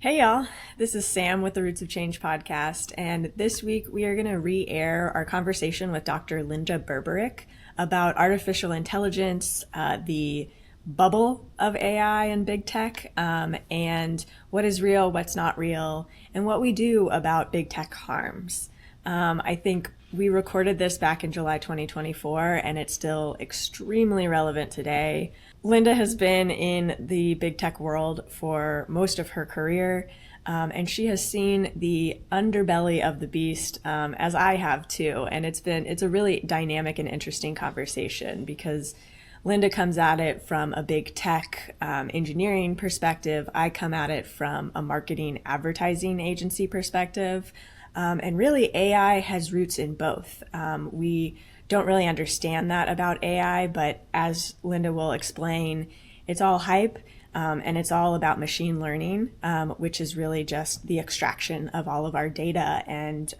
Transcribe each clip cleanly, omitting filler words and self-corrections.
Hey y'all, this is Sam with the Roots of Change podcast, and this week we are going to re-air our conversation with Dr. Linda Berberich about artificial intelligence, the bubble of AI and big tech, and what is real, what's not real, and what we do about big tech harms. I think we recorded this back in July 2024, and it's still extremely relevant today. Linda has been in the big tech world for most of her career, and she has seen the underbelly of the beast, as I have too. And it's a really dynamic and interesting conversation because Linda comes at it from a big tech engineering perspective. I come at it from a marketing advertising agency perspective. And really, AI has roots in both. We don't really understand that about AI, but as Linda will explain, it's all hype, and it's all about machine learning, which is really just the extraction of all of our data and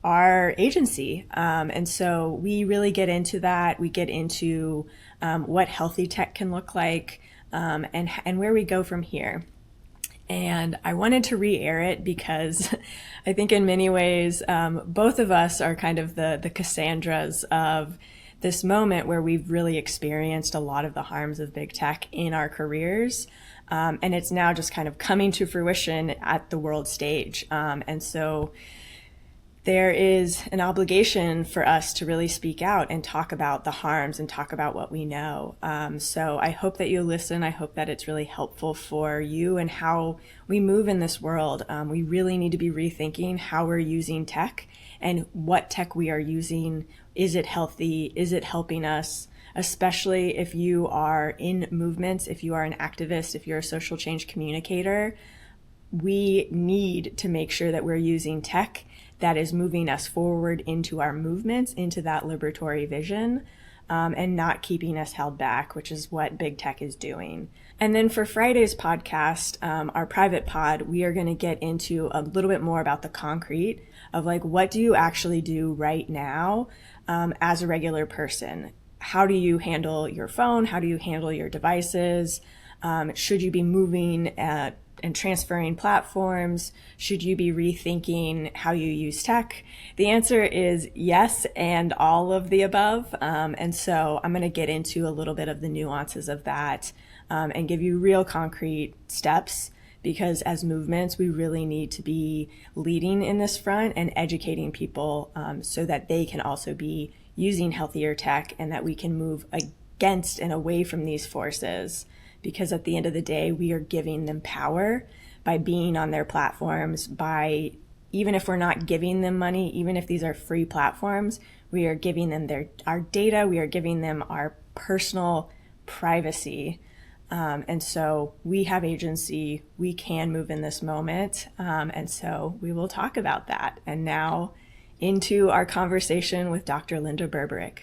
our agency. And so we really get into that. We get into what healthy tech can look like, and where we go from here. And I wanted to re-air it because I think in many ways, both of us are kind of the Cassandras of this moment where we've really experienced a lot of the harms of big tech in our careers. And it's now just kind of coming to fruition at the world stage. And so there is an obligation for us to really speak out and talk about the harms and talk about what we know. So I hope that you listen. I hope that it's really helpful for you and how we move in this world. We really need to be rethinking how we're using tech and what tech we are using. Is it healthy? Is it helping us? Especially if you are in movements, if you are an activist, if you're a social change communicator, we need to make sure that we're using tech that is moving us forward into our movements, into that liberatory vision, and not keeping us held back, which is what big tech is doing. And then for Friday's podcast, our private pod, we are going to get into a little bit more about the concrete of like, what do you actually do right now as a regular person? How do you handle your phone? How do you handle your devices? Should you be moving and transferring platforms? Should you be rethinking how you use tech? The answer is yes, and all of the above. And so I'm going to get into a little bit of the nuances of that and give you real concrete steps, because as movements, we really need to be leading in this front and educating people so that they can also be using healthier tech and that we can move against and away from these forces. Because at the end of the day, we are giving them power by being on their platforms, by, even if we're not giving them money, even if these are free platforms, we are giving them our data, we are giving them our personal privacy. And so we have agency, we can move in this moment. And so we will talk about that. And now into our conversation with Dr. Linda Berberich.